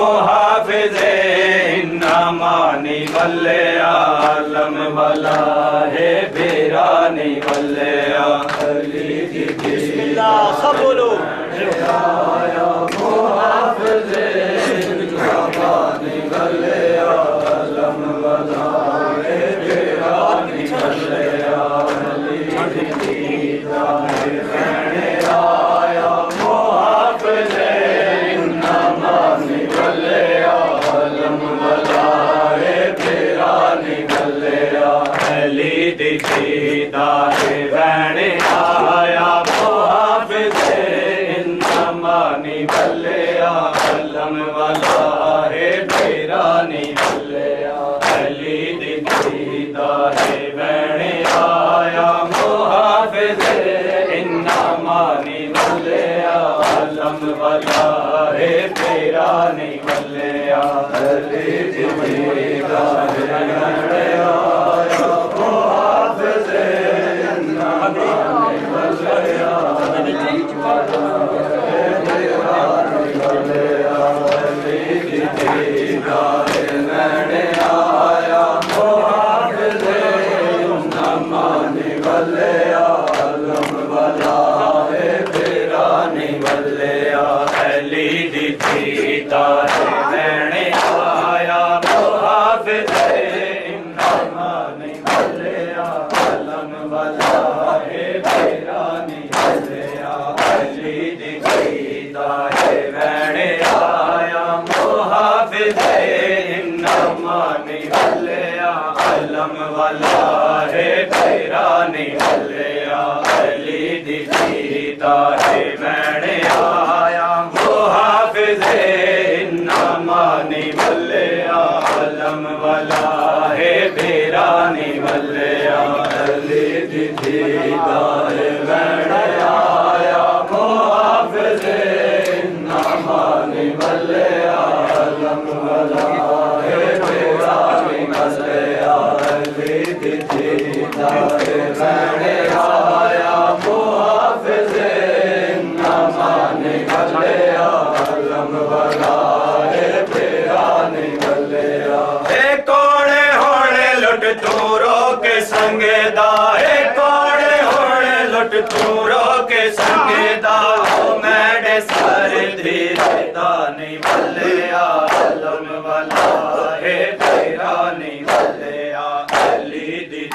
मुहाफिज़े इन्नामानी वल्ले आलम वाला है बेरानी वल्ले अली दी बिस्मिल्लाह सब बोलो मुहाफिज़े इन्नामानी वल्ले आलम वाला है बेरानी वल्ले अली दी दारे रहने आया मुहाफिज़े इन्नामानी वल्ले आलम वाला है बेरानी वल्ले अली दी दारे रहने आया मुहाफिज़े इन्नामानी वल्ले आलम वाला है बेरानी वल्ले अली दी दारे रहने वाला है बेरानी वल्ले अली दी दारे मैंने आया मुहाफिज़े इन्नामानी वल्ले आलम वाला है बेरानी वल्ले अली दी दारे मैंने आया मुहाफिज़े इन्नामानी वल्ले आलम वाला है बेरानी वल्ले दारे रहने आया मुहाफिज़े इन्नामानी वल्ले आलम वाला है बेरानी वल्ले कोड़े होने लुट तूरो के संगे दा कोड़े होने लुट तूरो के संगे दा मेरे सर धीरे दानी वल्ले आलम वाला है बेरानी वल्ले अली दी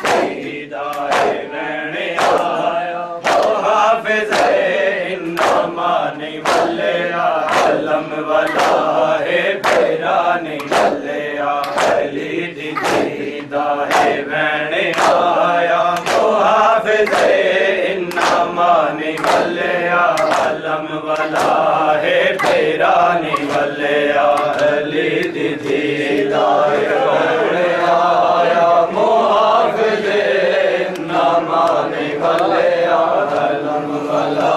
दारे रहने आया मुहाफिज़े इन्नामानी वल्ले आलम वाला है बेरानी वल्ले अली दी दारे रहने आया मुहाफिज़े इन्नामानी वल्ले आलम वाला है बेरानी वल्ले अली दी दारे रहने आया मुहाफिज़े इन्नामानी वल्ले आलम वाला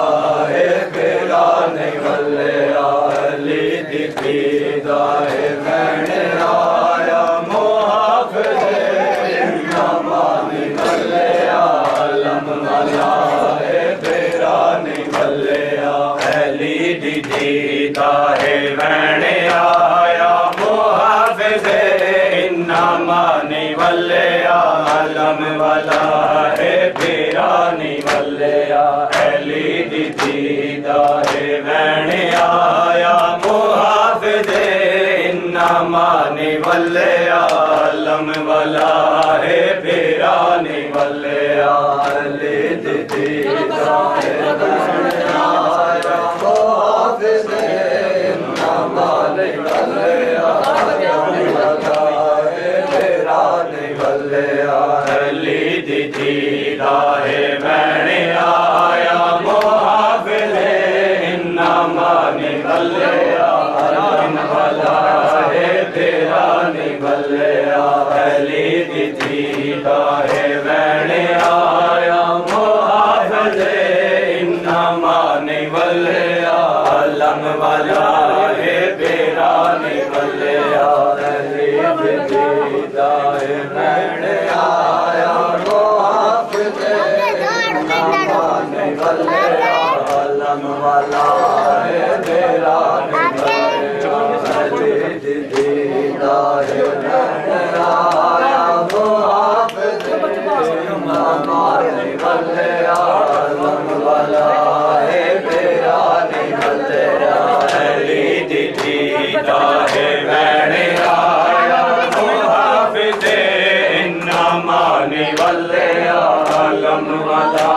है बेरानी वल्ले अली दी दारे रहने आया मुहाफिज़े इन्नामानी वल्ले आलम वाला है बेरानी वल्ले अली दी दारे रहने आया मुहाफिज़े इन्नामानी वल्ले आलम वाला है बेरानी वल्ले अली दी दारे रहने आया मुहाफिज़े इन्नामानी वल्ले आलम वाला है बेरानी वल्ले अली दी दारे रहने आया मुहाफिज़े इन्नामानी वल्ले आलम वाला है बेरानी वल्ले अली दी दारे रहने आया मुहाफिज़े इन्नामानी वल्ले आलम वाला है बेरानी वल्ले अली दी दारे रहने आया मुहाफिज़े इन्नामानी वल्ले आलम वाला है बेरानी वल्ले दीदा है वैणे आया मुहाफिज़े इन्नामानी वल्ले आलम वाला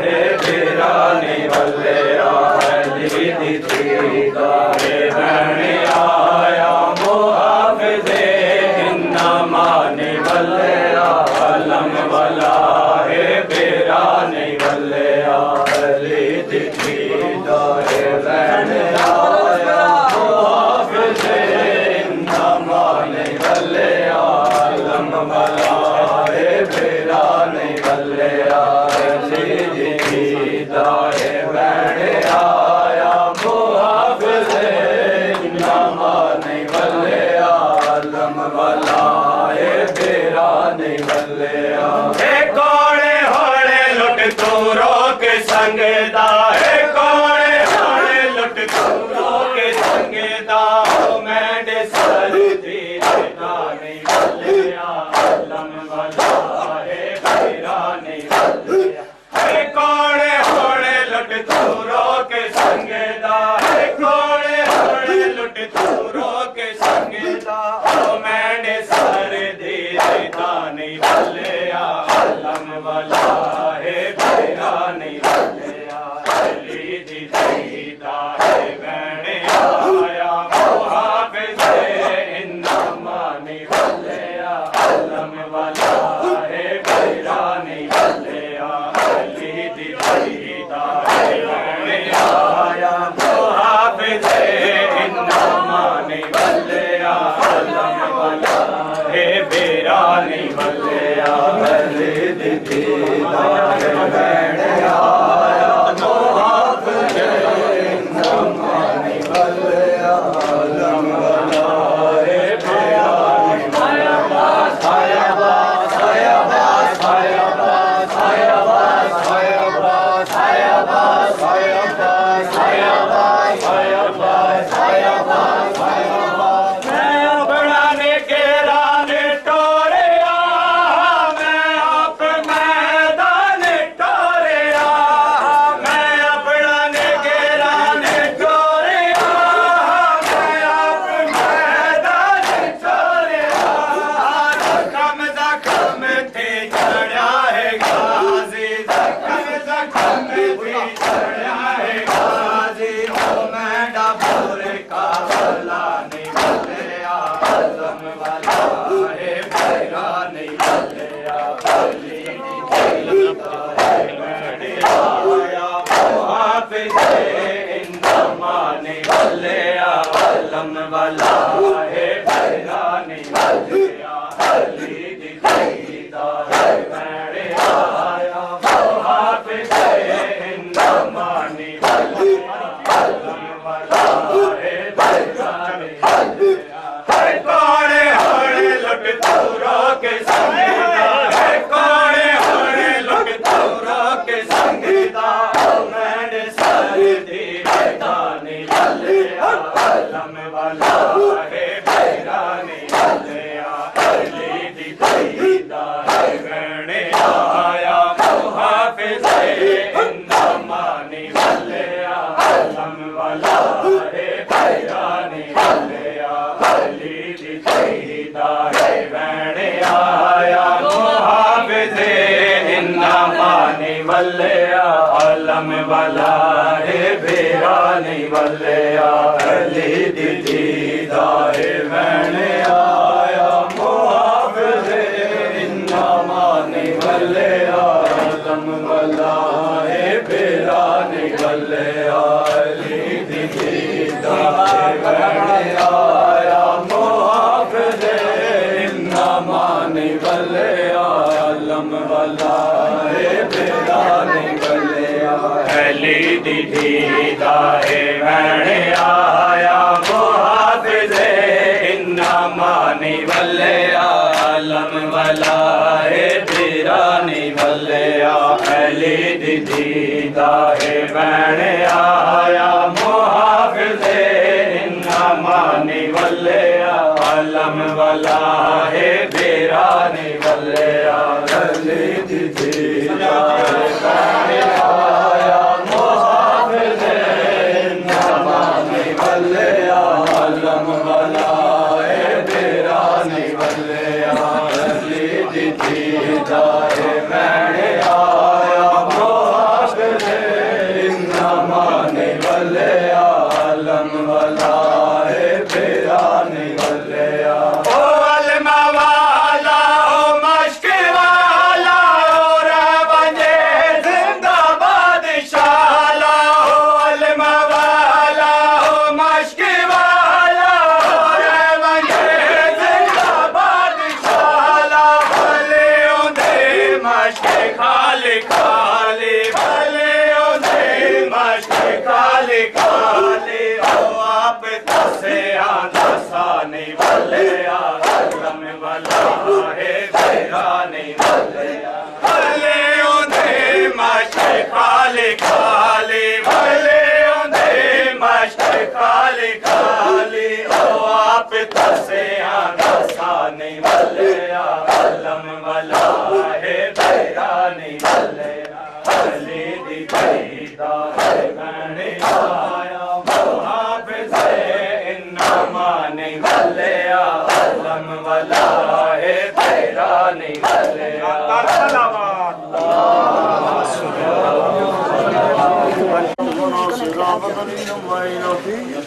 है बिरानी वल्ले अली दीदा है वैणे आया मुहाफिज़े इन्नामानी वल्ले आलम वाला है बिरानी वल्ले अली दीदा है वैणे आया मुहाफिज़े इन्नामानी वल्ले आलम वाला है बिरानी वल्ले अली दीदा है वैणे आया मुहाफिज़े इन्नामानी वल्ले आलम वाला है बिरानी वल्ले कोड़े होड़े लुट तू रोक संगदा है कोड़े होड़े लुट तू रोक संगदा मैं सर दी रानी वल्ले आलम वाला है बिरानी वल्ले कोड़े होड़े लुट तू रोक संगदा है कोड़े होड़े लुट तू रोक संगदा मैं सर दी रानी वल्ले आलम वाला है बिरानी वल्ले अली दीदा है वैणे आया मुहाफिज़े इन्नामानी वल्ले आलम वाला है बिरानी वल्ले अली दीदा है वैणे आया मुहाफिज़े इन्नामानी वल्ले आलम वाला है बिरानी वल्ले अली दीदा है वैणे आया मुहाफिज़े इन्नामानी वल्ले आलम वाला है बिरानी वल्ले आलम वाला है बिरानी वल्ले अली दीदा है वैणे आया मुहाफिज़े इन्नामानी वल्ले आलम वाला है बिरानी वल्ले अली दीदा है वैणे आया मुहाफिज़े इन्नामानी वल्ले आलम वाला अली दीदा है वैणे आया मुहाफिज़े इन्नामानी वल्ले आलम वाला है बिरानी वल्ले अली दीदा है वैणे आया मुहाफिज़े इन्नामानी वल्ले आलम वाला है बिरानी वल्ले अली दीदा है वैणे आया मुहाफिज़े इन्नामानी वल्ले आलम पिता से आदसा नहीं वले आलम वाला है तेरा नहीं वले अली दी दीदा है मैंने आया मुहाफिज इन्ना माने वले आलम वाला है तेरा नहीं वले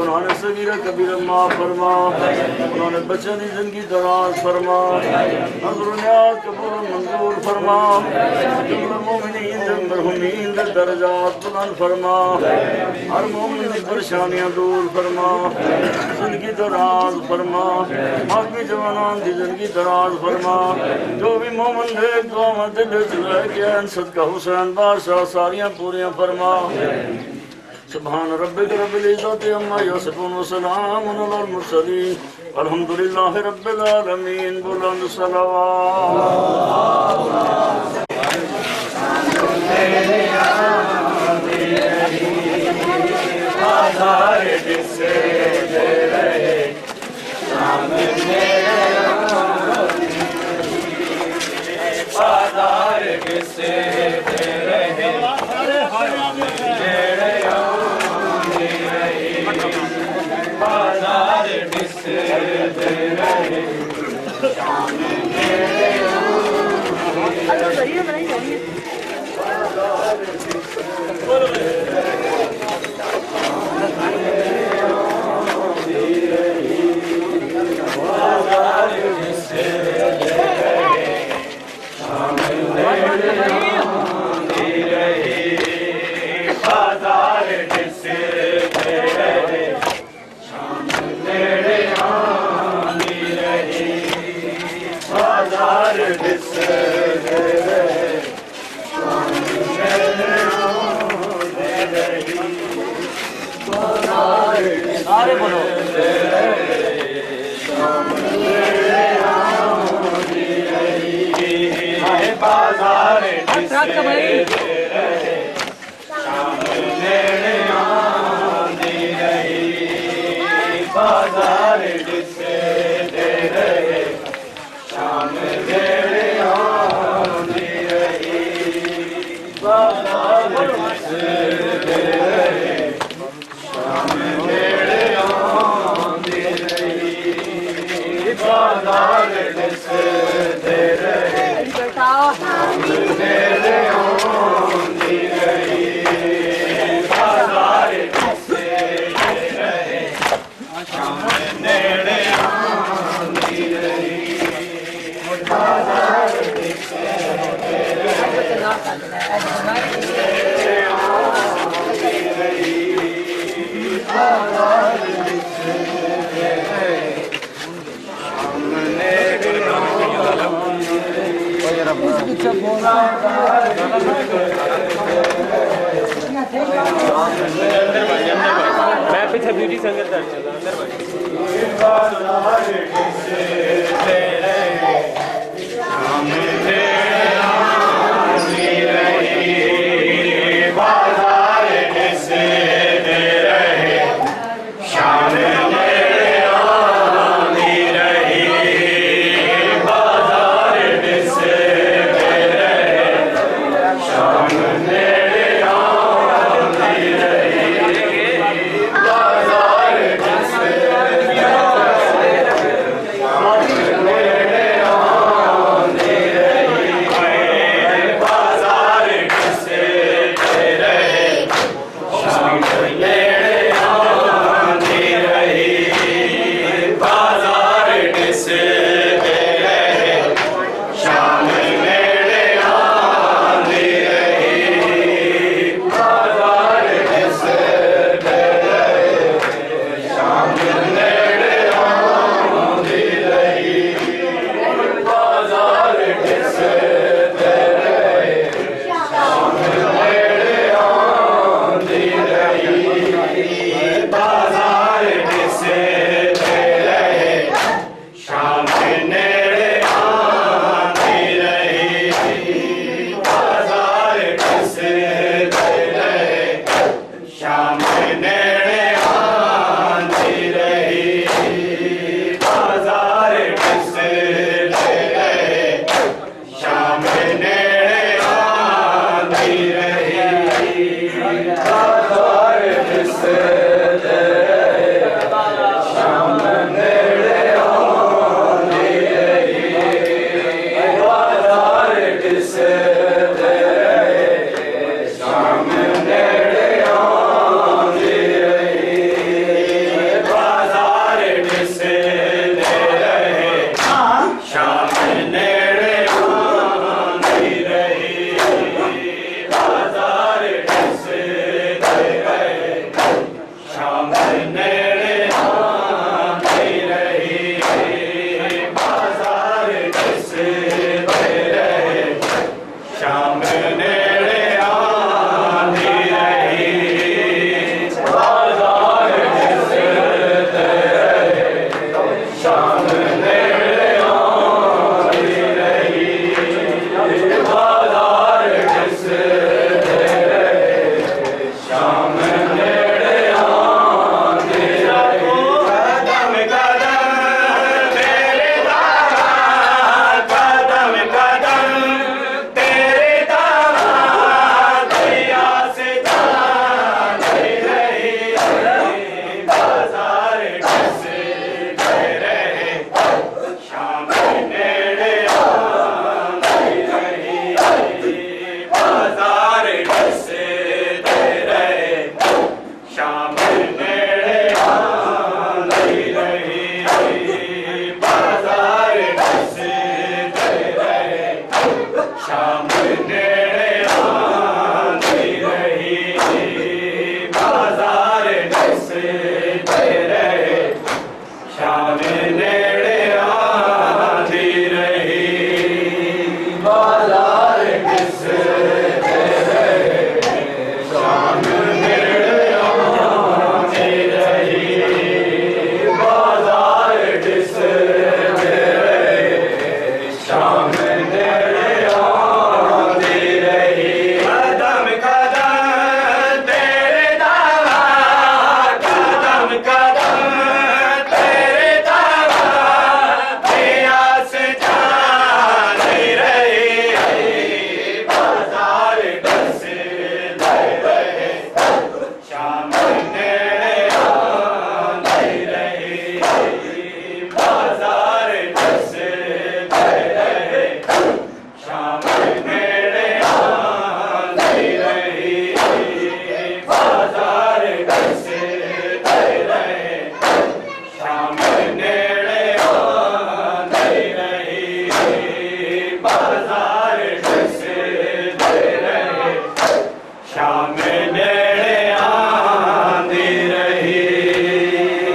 उन्होंने सगीरा कबीरा माफ फरमा उन्होंने बच्चों की जिंदगी दराज फरमा नज़र कबूल मंजूर फरमा जुमला मोमिनीन मरहुमीन दर्जात बुलंद फरमा हर मोमिन की परेशानियां दूर फरमा जिंदगी दराज फरमा बाकी जवानां की जिंदगी दराज फरमा जो भी मोमिन दे दुआ में दिल चला के सदका हुसैन बादशाह सारियां पूरियां फरमा सुभान रब्बिक रब्बिल इज्जति अम्मा यसिफून व सलामुन अलल मुरसलीन अल्हम्दुलिल्लाहि रब्बिल आलमीन बुलंद सारे बोलो बाजार बाजार जिसे दे रहे शाम मेरे आंधी रही बाजार जिसे दे रहे शाम मेरे आंधी रही बाजार जिसे दे रहे शाम मेरे आंधी रही बाजार जिसे दे रहे शाम मेरे आंधी रही बाजार जिसे दे रहे बाजार जिसे दे रहे सामने मैं पीछे ब्यूटी संगत अंदर भाई बाजार जिसे दे रहे सामने आंधी रही बाजार जिसे दे रहे शाम मेरे आंधी रही बाजार जिसे दे रहे शाम मेरे आंधी रही बाजार जिसे शाम नेड़े आंदी रही बाजार दिसते रहे शाम नेड़े आंदी रही बाजार दिसते रहे शाम नेड़े आंदी रही बाजार दिसते रहे शाम नेड़े आंदी रही बाजार दिसते रहे शाम नेड़े आंदी रही कदम कदम तेरे दावा कदम कदम तेरे दावा प्यास जाने रही बाजार दिसते रहे शाम नेड़े आंदी रही बाजार दिसते रहे शाम नेड़े आंदी रही बाजार दिसते रहे शाम नेड़े आंदी रही बाजार दिसते रहे शाम नेड़े आंदी रही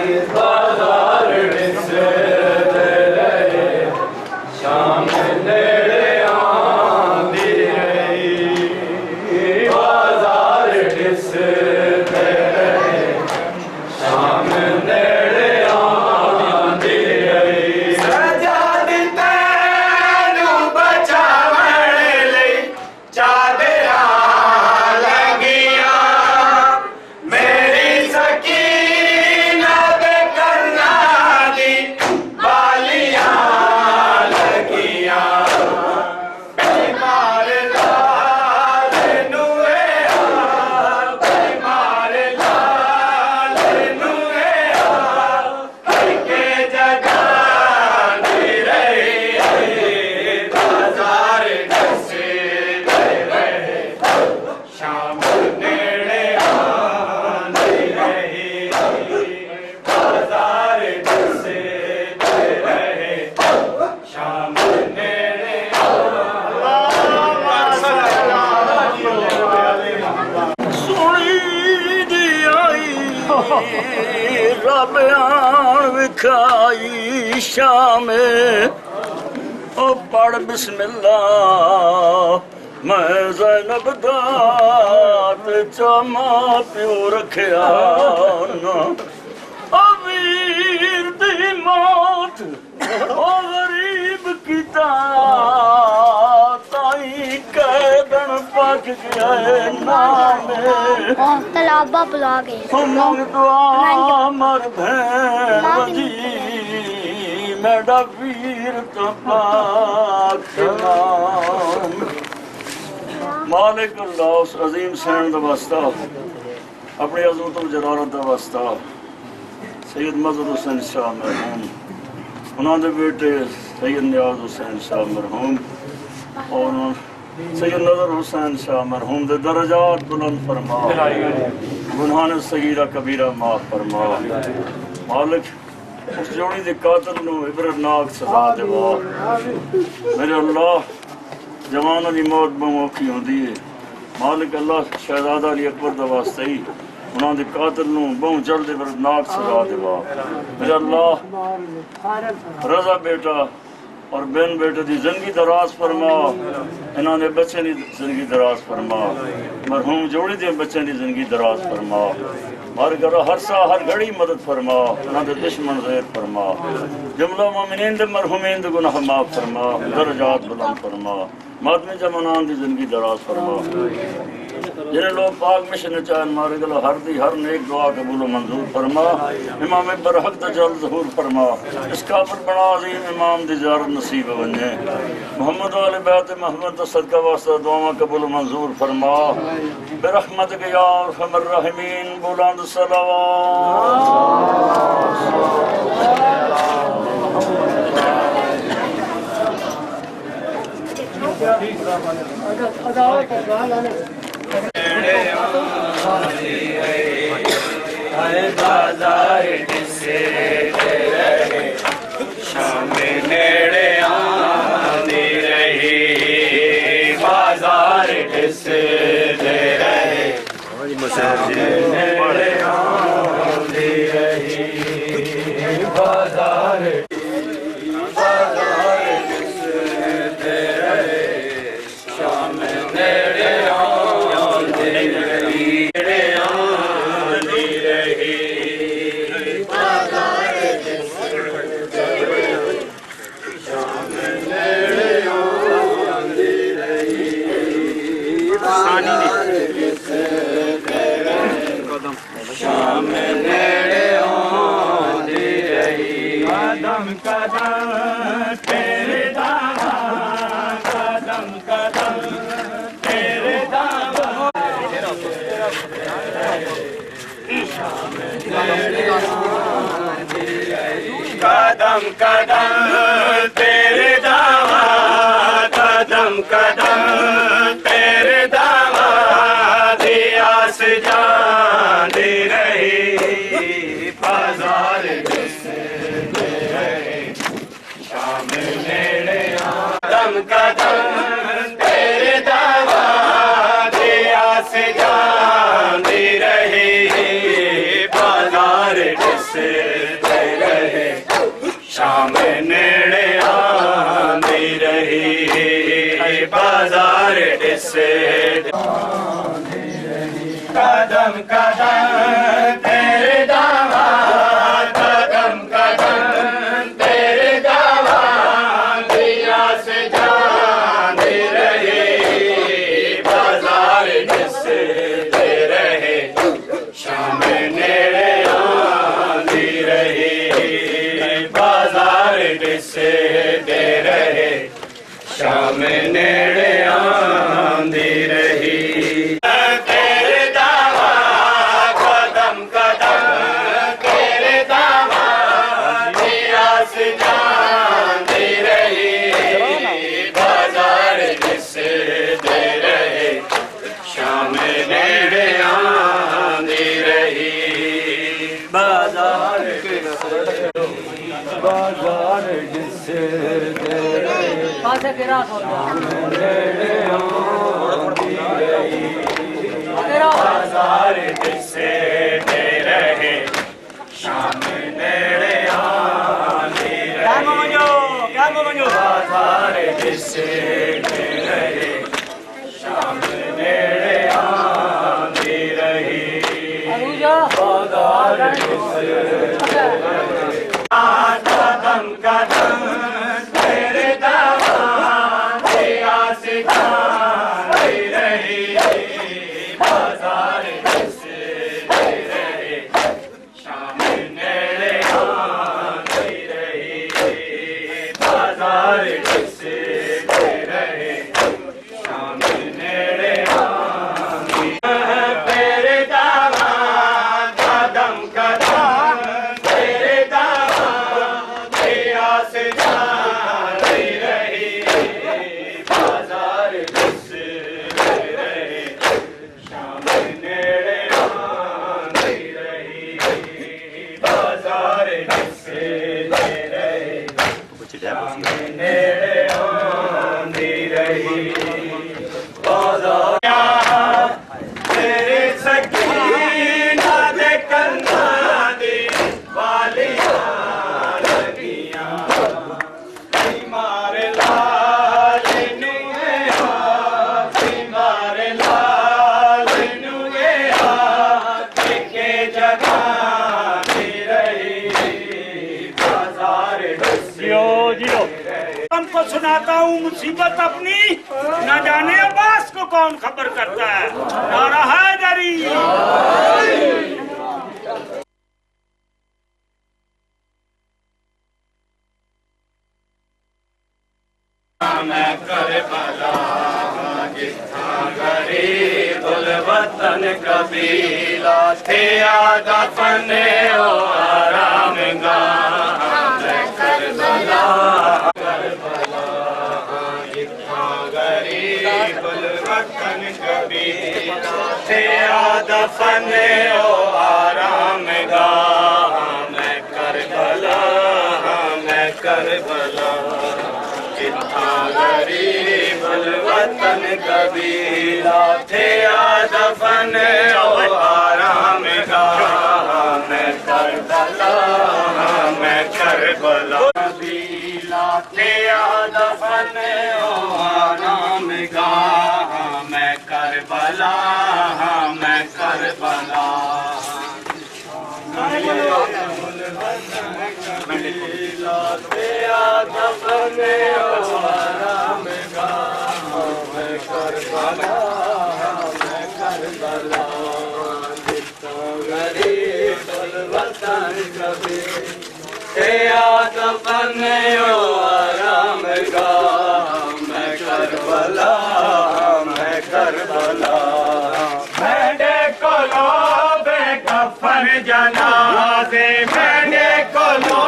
बाजार दिसते रहे शाम नेड़े आंदी रही बाजार दिसते रहे शाम नेड़े आंदी रही सजाद तैनू बचावण लई चादरां लगियां मेरी सकीना दे कन्नां दी बालियां लगियां बीमार लाल नूए बीमार लाल नूए के जगानी रही बाजार दिसते रहे शाम नेड़े आंदी रही बाजार दिसते रहे शाम नेड़े सोनी दी आई रब आन विखाई शामे ओ पढ़ बिस्मिल्लाह मैं ज़ैनब दा ते चामा प्यो रखिया ना ओ वीर दी मौत ओ गरीब कीता ताई कैदन पक गया नामे तलाबा बुला गए मंग दुआ मर भैन जी मेरा वीर तो पाक नाम मालिक अल्लाह उस अजीम सैन दा वास्ता अपनी अज़मत और जलालत दा वास्ता सैयद मजहर हुसैन शाह मरहूम उन्होंने बेटे सैयद नियाज हुसैन शाह मरहूम और सैयद नज़र हुसैन शाह मरहूम दे दर्जात बुलंद फरमा गुनाह सगीरा कबीरा माफ फरमा मालिक उस जोड़ी दे कातिल नूं इबरतनाक सजा देवा मेरे अल्लाह जवानों की मौत बहुत औखी होंदी है मालिक अल्लाह शहजादा अली अकबर दा वास्ते ही उन्होंने कातिल नूं बहुत जल्द इबरतनाक सजा देवा मेरे अल्लाह रजा बेटा और बहन बेटे की जिंदगी दराज फरमा इन्होंने बच्चे की जिंदगी दराज फरमा मरहूम जोड़ी के बच्चों की जिंदगी दराज फरमा हर घर हर सा हर घड़ी मदद फरमा उन्होंने दुश्मन ज़ैर फरमा जुमला मोमिनीन दे मरहूमीन दे गुनाह माफ फरमा दर्जात बुलंद फरमा मातमी जमानान की जिंदगी दराज फरमा जिन्हें लोग पाक मिशन चाहन मारे गलो हर दी हर नेक दुआ कबूल मंजूर फरमा इमाम बरहक दा जल्द ज़हूर फरमा इस काबिल बना अज़ीम इमाम दी ज़ियारत नसीब बने मोहम्मद वाले बैत मोहम्मद दा सदका वास्ता दुआ कबूल मंजूर फरमा बिरहमतिक या अरहमर राहिमीन बुलंद सलावत बाजार से रहे शाम नेड़े आंदी रही बाजार से रहे नेड़े आंदी रही बाजार शाम नेड़े आंदी रही शाम नेड़े आंदी रही कदम कदम तेरे दावा कदम कदम तेरे दावा शाम नेड़े आंदी रही कदम कदम तेरे दावा कदम कदम तेरे दावा दिया से जाने रही बाजार से रहे शाम नेड़े कदम कदम तेरे दावा दिया से जाने रही बाजार से रहे शाम नेड़े आंदी रही बाजार से कदम कदम तेरे दावा कदम कदम तेरे दावा दिया से जाने रहे बाजार से रहे शाम नेड़े आंदी रही बाजार से रहे शाम नेड़े आंदी रही बाजार जिससे बाजार जिससे रहे शाम नेड़े आंदी रही बाजार जिससे रहे शाम नेड़े आंदी रही बाजार जिससे कदम कदम तेरे दावा दिया से जाने रही बाजार से रहे शाम नेड़े आंदी रही बाजार से रहे शाम नेड़े आंदी तेरे दावा कदम कदम तेरे दावा से जाने रही बाजार से रहे शाम नेड़े आंदी रही बाजार से रहे शाम नेड़े आंदी रही बाजार तेरे सकीना दे कंधा दे वालिया मारे लाल नुए मारे लाल नुए के जगह रही बाजार हमको सुनाता हूँ मुसीबत अपनी न जाने अब्बास को कौन खबर करता है नारा हैदरी मैं करबला जिथा गरीब वतन कबीला थे दफन ओ आराम गाह मैं करबला जिथा गरीब वतन कबीला थे दफन ओ आराम गरीब वतन कबीला थे दफन ओ आराम गाह मैं करबला मैं करबला कबीला थे दफन ओ आराम गाह मैं करबला मैं करबला जनाजे मैंने कोलो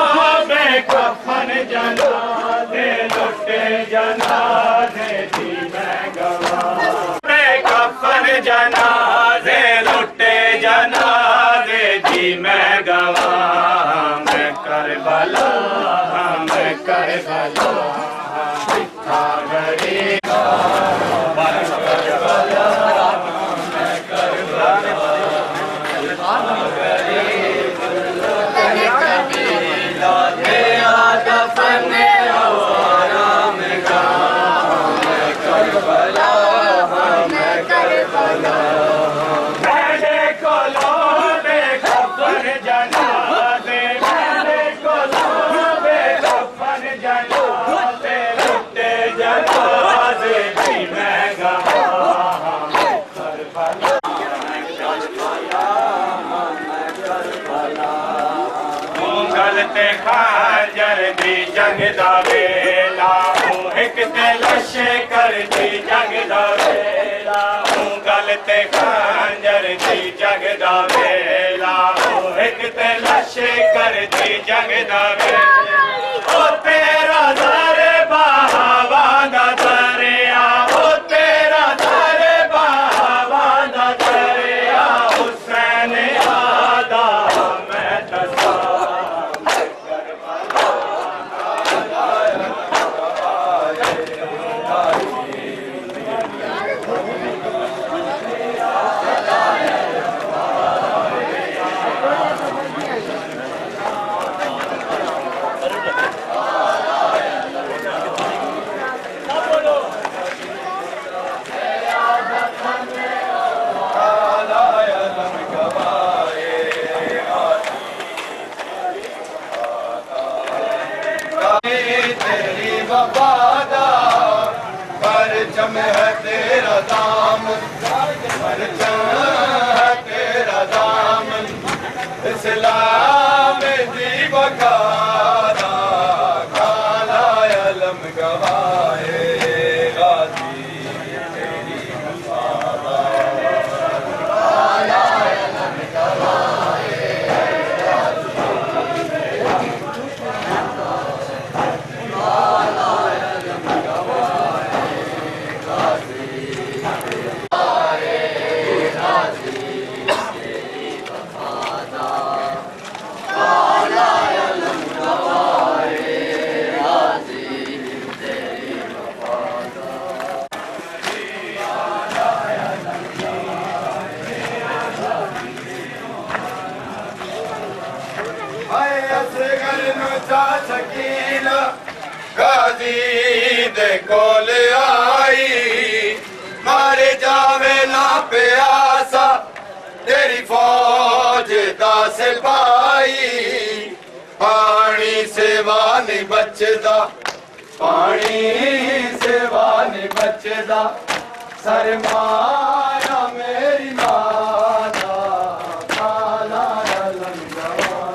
बेकफन जनाजे लुटे जनाजे थी मैं गवा बेकफन जनाजे लुटे जनाजे थी मैं गवा मैं करबला मैं करबला था गरीब ते खाजर दी जंग दा वेला एक ते लशे कर दी जंग दा वेला गल ते खाजर दी जंग दा वेला एक ते लशे कर दी जंग दा वेला ओ तेरा दरे बहावा दा दरिया ओ तेरा दरे बहावा दा दरिया हुसैन आदा मैं दसा परचम है तेरा दामन परचम है तेरा दामन इस्लाम दी बकारा काला अलम गवाए गाजी तेरी वफादा काला अलम गवाए गाजी दे कोल आई मारे जावे ना प्यासा तेरी फौज दा सिपाही पानी सेवा नहीं बचदा पानी सेवा नहीं बचदा सरमाया मेरी माता काला अलम गवाए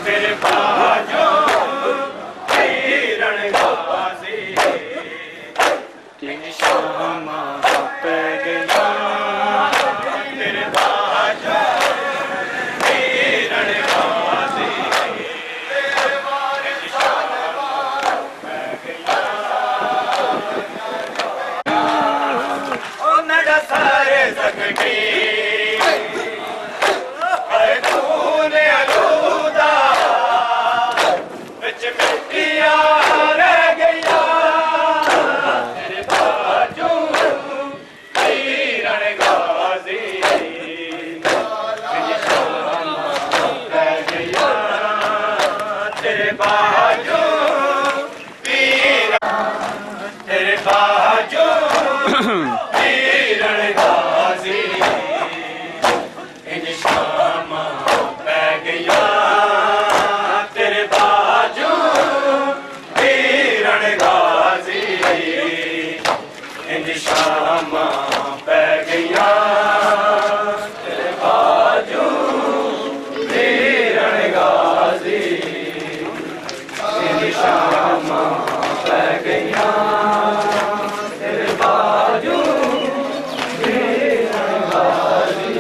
तेरे बाजो हिरण गाजी तेरी शामा पे गया तेरे बाजो हिरण गाजी तेरे बारे शामा पे गया ओ नड़ा सारे जगनी बाजू वीरण गाजी इन शामा पै गया तेरे बाजू वीरण गाजी इन शामा पै गया तेरे बाजू वीरण गाजी इन शामा पै गया तेरे बाजू वीरण गाजी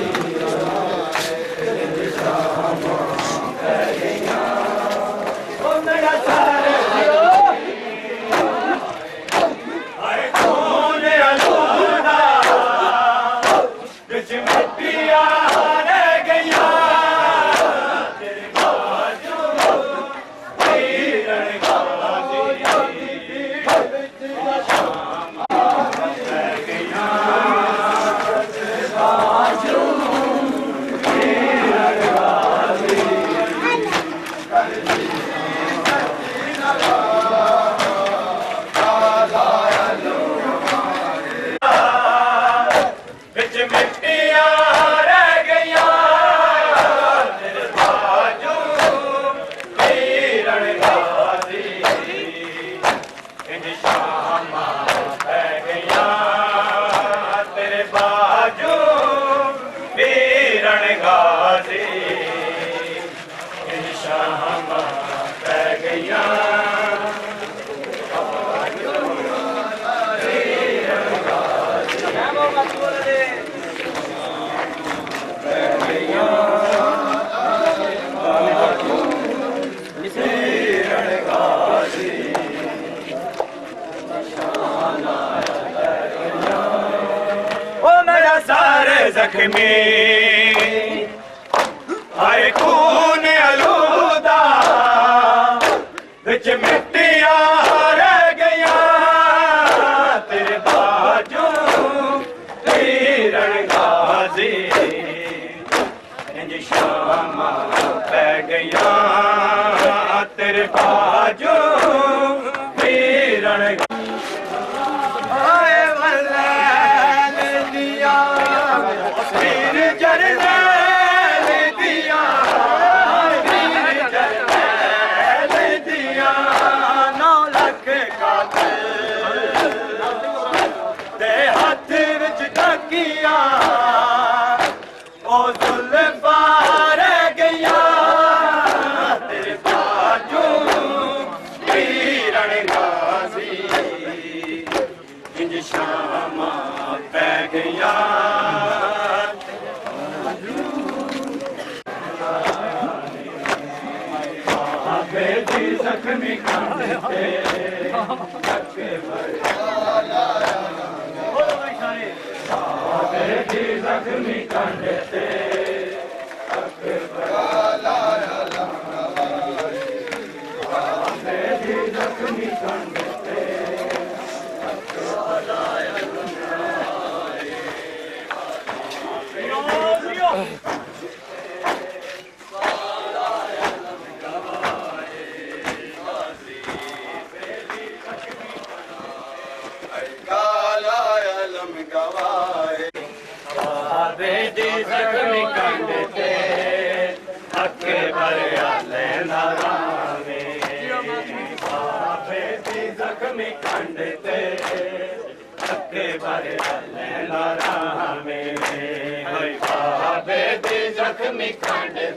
इन शामा पै गया ओ मेरा सारे आए कौन अलूदा बिच मिट्टिया रह गया तेरे बाजू वीरण गाजी शामा पै गया तेरे बाजू वीरण गाजी बिच मिट्टिया रह गया तेरे बाजू वीरण गाजी इन शामा पै गया तेरे बाजू वीरण गाजी इन शामा पै गया ओ मेरा सारे जख्मी आए खून अलूदा बिच मिट्टिया रह गया तेरे बाजू वीरण गाजी इंज शामा पै गया तेरे बाजू वीरण आए वल्लैल दिया वीर जरनैल दिया वीर जरनैल दिया 9 लाख कातिल दे हथ विच ढकिया ओ जुल्फा रह गया तेरे बाजू वीरण गाजी इंज शामा पै गया बेटी जख्मी कांटे बेटी जख्मी कांटे बेटी जख्मी कांटे बेटी जख्मी कांटे अके भरिया लेना रामे बेटी जख्मी कांटे अके भरिया लेना रामे बेटी जख्मी कांटे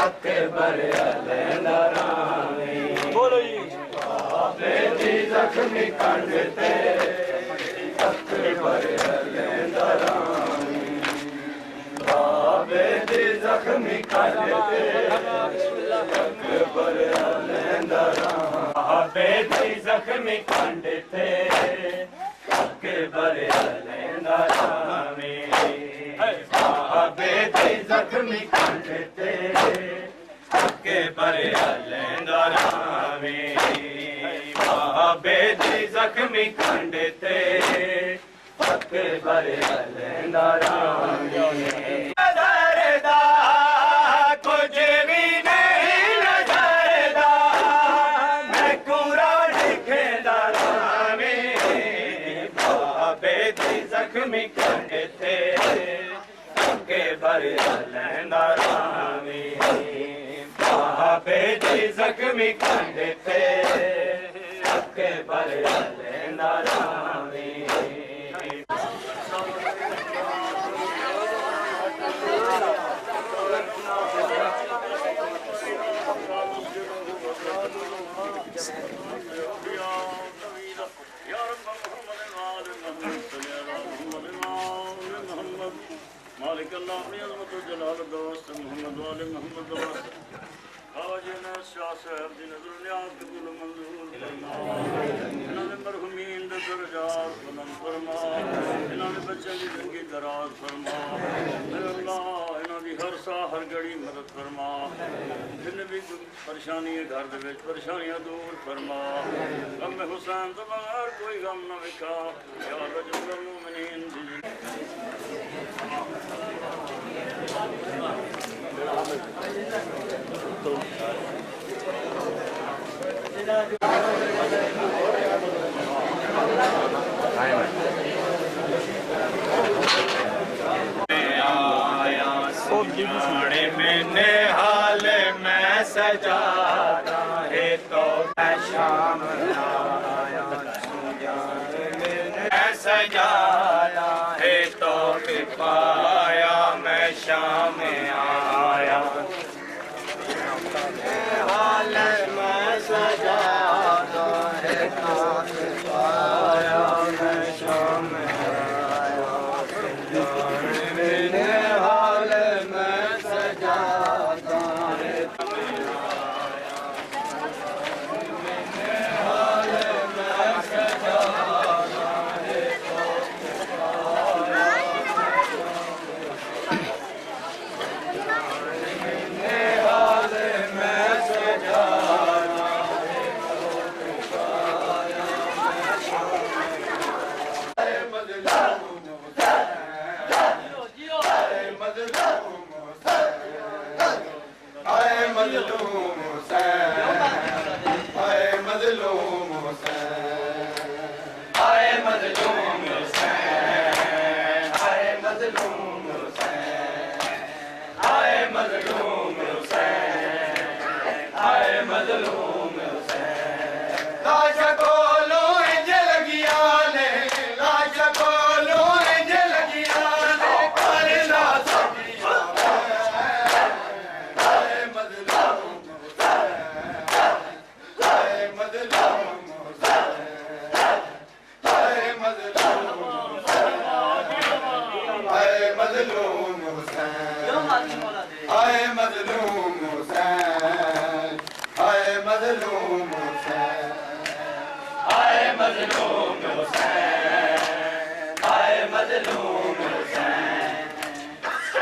अके भरिया लेना रामे बोलो बेटी जख्मी कांटे अके भरिया लेना रामे बेटी जख्मी कांटे अके भरिया लेना रामे बेटी जख्मी कांटे अके भरिया लेना रामे बेटी जख्मी कांटे अके भरिया लेना रामे बेटी जख्मी कांटे अके भरिया लेना रामे नजरदा कुछ भी नहीं नजरदा मैं कुरा लिखेदा रामे भरे लहंदा रामी बेटी जख्मी कंधे पे अके भरे लहंदा रामी मालिक अल्लाह अज़मत जलाल दोस्त मोहम्मद वाले मोहम्मद दोस्त खाजना शाह साहब दी नजर न्याज कबूल मंजूर फरमा इन्होंने मरहुमीन दे दरजात बुलंद फरमा इन्होंने बच्चों की जिंदगी दराज फरमा अल्लाह इन्होंने हर सा हर घड़ी मदद फरमा जिन्हें भी परेशानी है घर दे विच परेशानियां दूर फरमा गम हुसैन तो बगैर कोई गम न विखा या रजुल मोमिनीन दी सोने मैंने हाल मैं सजाता है तो मैं शाम आया मैं सजाया है तो पाया मैं शाम आया हाल मैं सजाता है तो पाया मैं शाम आया मैंने हाल मैं सजाता है हाल मैं सजाता है हाल मैं सजाता मज़लूम हुसैन आए मज़लूम हुसैन आए मज़लूम हुसैन आए मज़लूम हुसैन आए मज़लूम हुसैन आए मज़लूम हुसैन लाश कोलो इंज लगिया ने लाश कोलो इंज लगिया ने करना सकिया आए मज़लूम हुसैन आए मज़लूम हुसैन आए मज़लूम हुसैन आए मज़लूम हुसैन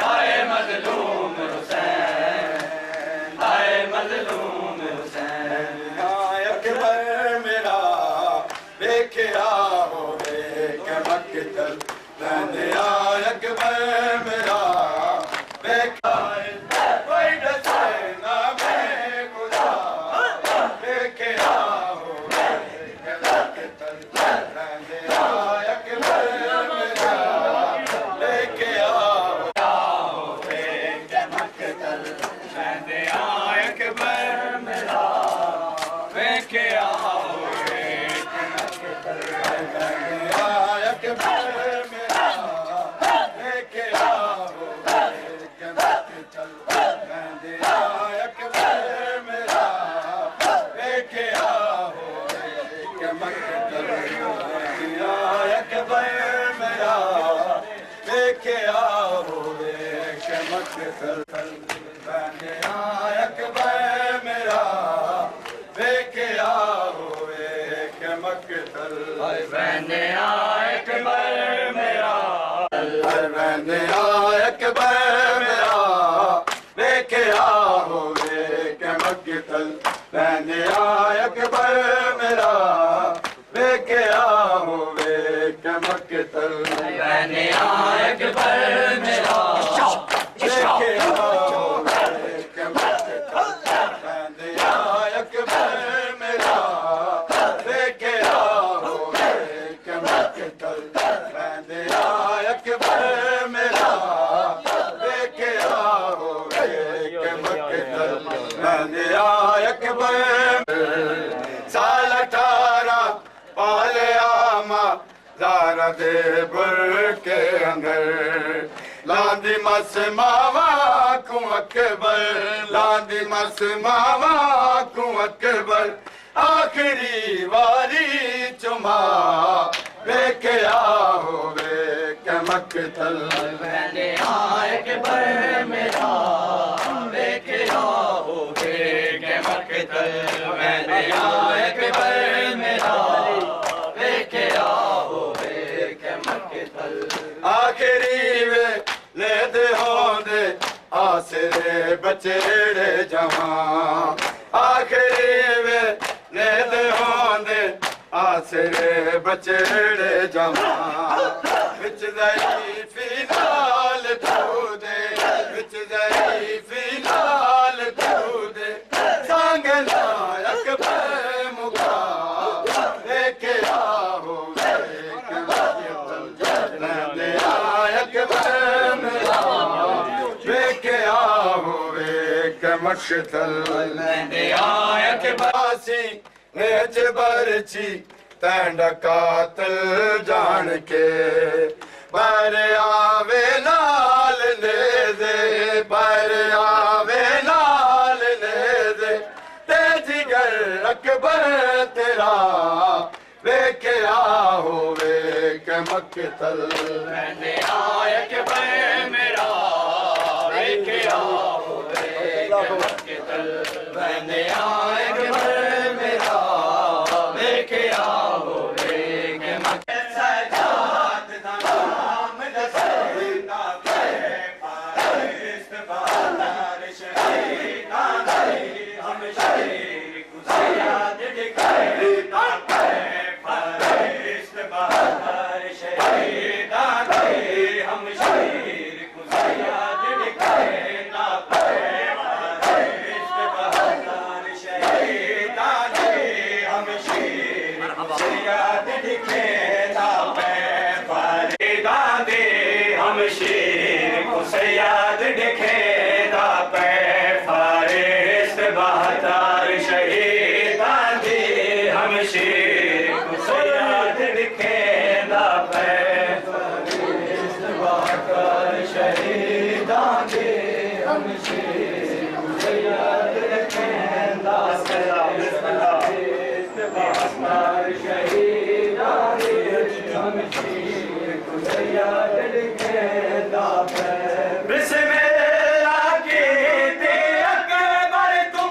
आए मज़लूम हुसैन आए मज़लूम हुसैन अकबर मेरा देखिया हो के मक्तल मैंने अकबर मेरा देखा कोई डसे ना मैं खुदा देखिया हो के मक्तल मैंने अकबर मेरा देखिया हो के मक्तल मैंने अकबर मेरा देखिया हो के मक्तल अकबर मेरा देखिया हो के मक्तल मैंने अकबर मेरा देखिया हो के मक्तल अकबर मेरा देखिया हो के मक्तल मैंने अकबर मेरा देखिया हो के मक्तल मैंने अकबर मेरा मैंने अकबर मेरा देखिया हो के मक्तल मैंने अकबर मेरा देखिया हो के मक्तल मैंने अकबर मेरा देखिया हो के मक्तल मैंने अकबर मेरा देखिया हो के मक्तल मैंने अकबर मेरा देखिया ज़ारा दे बुर के अंदर लांदी मस मावा को अकबर लांदी मस मावा को अकबर आखिरी वारी चुमा वेखे आओ वेखे मकतल मैंने आए के बर मेरा वेखे आओ वेखे मकतल मैंने आए के बर मेरा वेखे आओ वेखे मकतल आखिरी वे ले दे होंदे आसरे बचेड़े जवां आखिरी वे ले दे होंदे आसरे बचेड़े जवां विच जाई फिनाल तूदे विच जाई फिनाल तूदे सांगला अकबर मुका देखे आओ देखे अकबर मेरा देखे आओ देखे मकतल मैंने आया के बासी नेच बरची तैंड कातल जान के पर आवे लाल ले दे पर आवे लाल ले दे ते जिगर अकबर तेरा वेखे आओ वेखे मकतल मैंने आया के मेरा वेखे आओ वेखे मकतल मैंने आया के मेरा वेखे आओ वेखे मकतल सजाद दा नाम दसना पे फारिस्त बादर शहीदा दे हम शहीद को याद दिखाए ना पे फारिस्त बादर शहीदा दे हम शहीद को याद दिखाए ना पे फारिस्त बादर शहीदा दे हम शहीद को याद दिखाए ना पे फारिदा दे हम शहीद को याद दिखाए ना पे फारिस्त बादर शहीदा दे हम शहीद को याद दिखाए ना पे फारिस्त बादर शहीदा दे हम शहीद को याद दिखाए ना पे फारिस्त बादर शहीदा दे हम शहीद को याद दिखाए ना पे बिस्मिल्लाह की ते अकबर तुम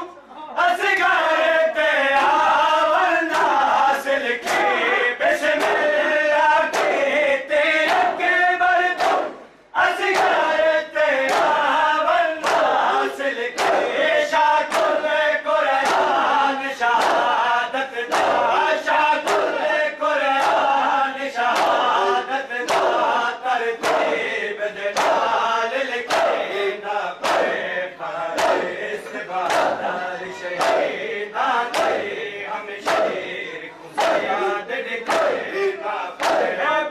असगर ते आवल नासिल की बिस्मिल्लाह की ते अकबर तुम असगर ते आवल नासिल की शाकुल कुरान शहादत दा शाकुल कुरान शहादत दा तरतीब जलाल लिखे ना पे फारिस्त बादर शहीदा दे हम शहीद को याद दिखाए ना पे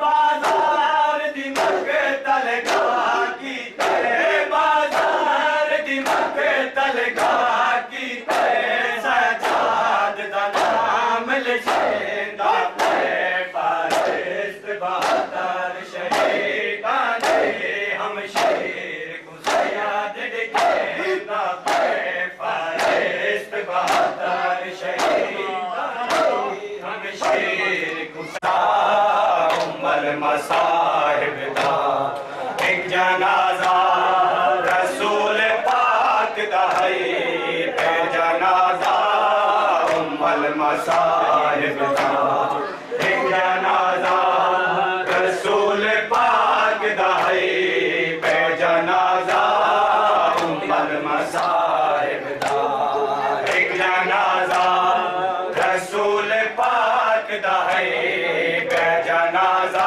बाजार दी मकतल की तेरे बाजार दी मकतल की तेरे सजाद दा नाम लिखेंदा पे फारिस्त बादर शहीदा दे हम शहीद को याद दिखाए ना पे फारिस्त बादर शहीदा दे हम शहीद को उमर मसाहिब दा एक जनाजा रसूल पाक दा है पे जनाजा उमर मसाहिब दा एक जनाजा रसूल पाक दा है पे जनाजा उमर मसाहिब दा एक जनाजा रसूल पाक दा है पे जनाजा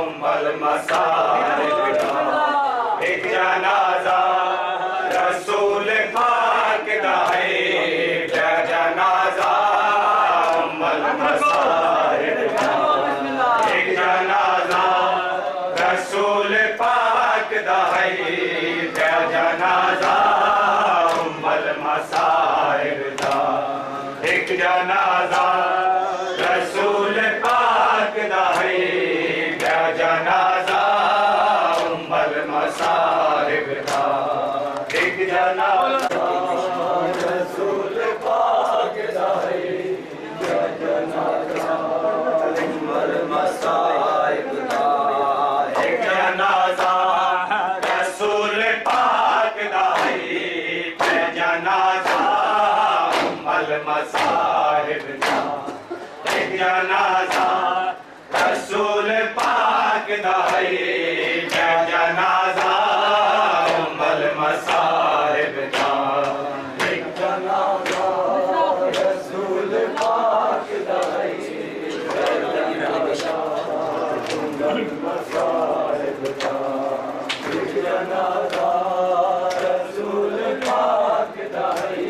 उमर मसाहिब दा एक जनाजा रसूल पाक दा है पे जनाजा उमर मसाहिब दा एक जनाजा रसूल पाक दा है पे जनाजा उमर मसाहिब दा एक जनाजा रसूल पाक जनाजा रसूल पाक दा है जनाजा उम्मल मसाहिब दा एक जनाजा रसूल पाक दा है जनाजा उम्मल मसाहिब दा एक जनाजा रसूल पाक दा है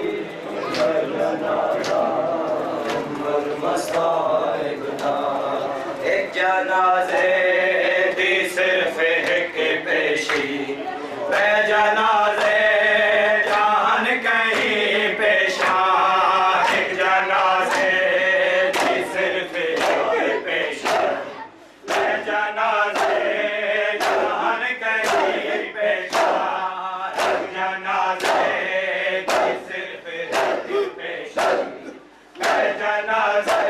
जनाजा उम्मल मसाहिब दा एक जनाजे दी सिर्फ एक पेशी वे जनाजे जान कहीं पेशा एक जनाजे दी सिर्फ एक पेशी वे जनाजे जान कहीं पेशा एक जनाजे दी सिर्फ एक पेशी वे जनाजे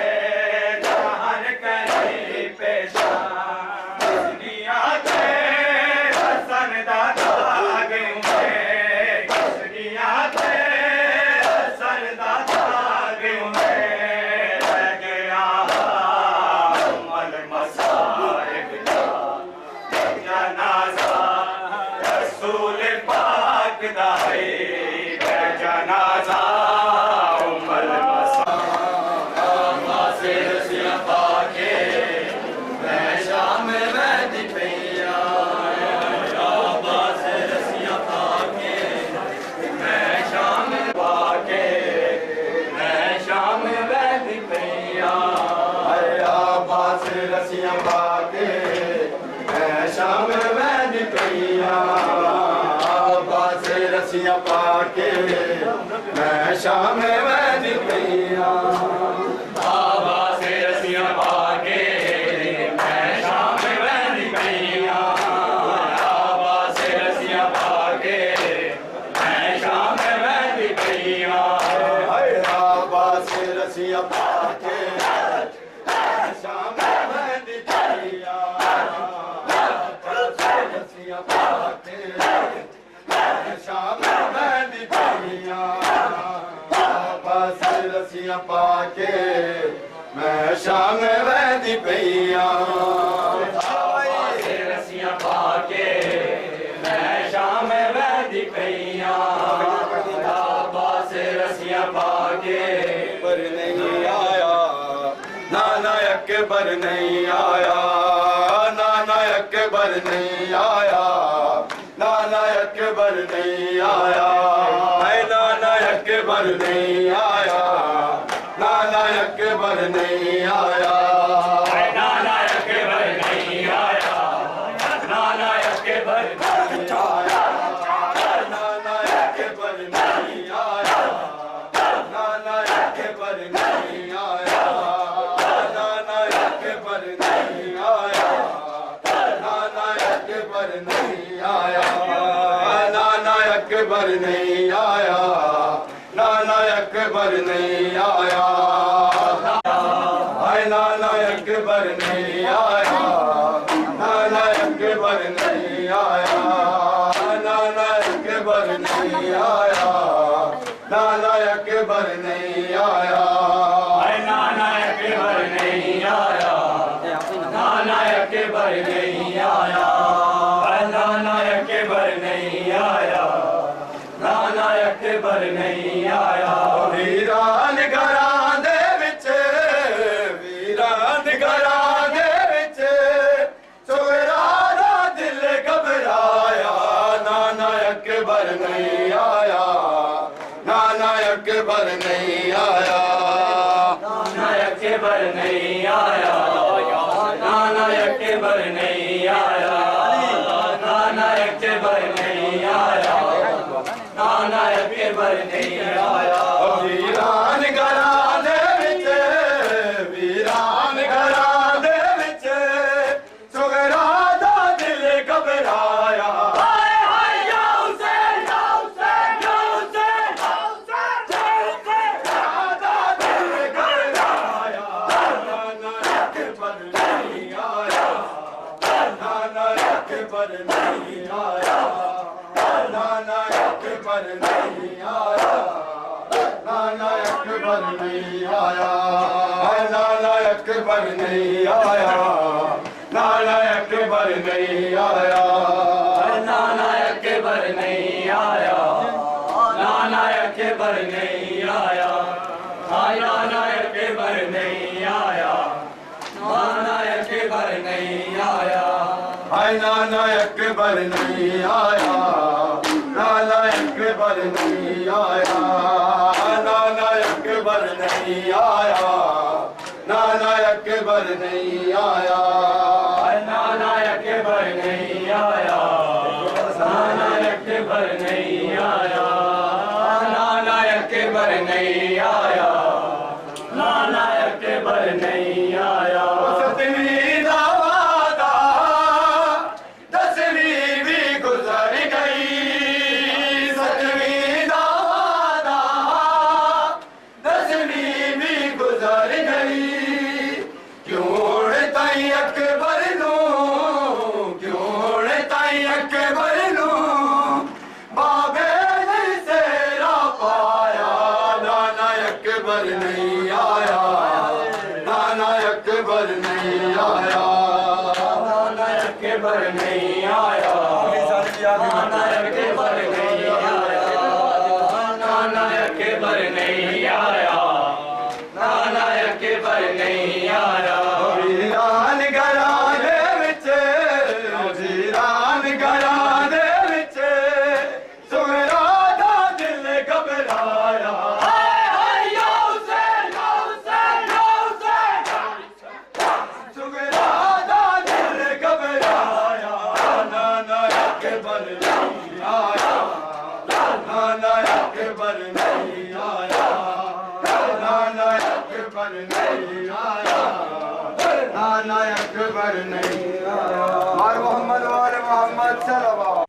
रसियां पाके मैं शाम में निकलिया बाबा से रसियां पाके मैं शाम में निकलिया बाबा से रसियां पाके मैं शाम में निकलिया बाबा से रसियां पाके मैं शाम में निकलिया रसियां पाके शाम में निकलिया बाबा से रसियां पाके मैं शाम में निकलिया बाबा से रसियां पाके मैं शाम में निकलिया बाबा से रसियां पाके पर नहीं आया नाना अकबर नहीं आया नाना अकबर नहीं आया नाना अकबर नहीं आया है नाना अकबर नहीं आया नाना अकबर नहीं आया है नाना अकबर नहीं आया नाना अकबर नहीं आया नाना अकबर नहीं आया नाना अकबर नहीं आया नाना अकबर नहीं आया नाना अकबर नहीं आया नाना अकबर नहीं आया नाना अकबर नहीं आया हाय नाना अकबर नहीं आया नाना अकबर नहीं आया नाना अकबर नहीं आया नाना अकबर नहीं आया हाय नाना अकबर नहीं आया नाना अकबर नहीं आया नाना अकबर नहीं आया नाना अकबर नहीं आया वीरान घरां दे विच वीरान घरां दे विच सोहरा दा दिल घबराया नाना अकबर नहीं आया नाना अकबर नहीं आया नाना अकबर नहीं आया नाना अकबर नहीं आया नाना अकबर नहीं आया नाना अकबर नहीं आया वीरान घरां दे विच वीरान घरां दे विच सोहरा दा दिल घबराया हाय हाय या हुसैन या हुसैन या हुसैन या हुसैन दा दिल घबराया नाना अकबर नहीं आया नाना अकबर नहीं आया नाना अकबर नहीं आया नाना अकबर नहीं आया नाना अकबर नहीं आया, नाना अकबर नहीं आया, नाना अकबर नहीं आया, नाना अकबर नहीं आया, नाना अकबर नहीं आया, नाना अकबर नहीं आया, नाना अकबर नहीं आया, नाना अकबर नहीं आया, नाना अकबर नहीं आया, नाना अकबर नहीं आया, नाना अकबर नहीं आया, नाना अकबर नहीं आया, नाना अकबर नहीं आया, नाना अकबर नहीं आया। सतवीं दा वादा 10वीं भी गुजर गई, सतवीं दा वादा 10वीं भी गुजर गई, क्यों ताई अकबर नू, क्यों ताई अकबर नू बाबे नहीं सेरा पाया, नाना अकबर नहीं आया, नाना अकबर नहीं आया, नाना अकबर नहीं आया, नाना अकबर नहीं आया, नाना अकबर नहीं आया, नाना अकबर नहीं आया। वीरान घराने विच, वीरान घराने विच सुहरा दा दिल घबराया, सुहरा दा दिल घबराया, नाना अकबर नहीं आया, नाना अकबर नहीं आया, नाना अकबर नहीं आया, नाना अकबर नहीं आया। और मोहम्मद वाले मोहम्मद सल्लल्लाहु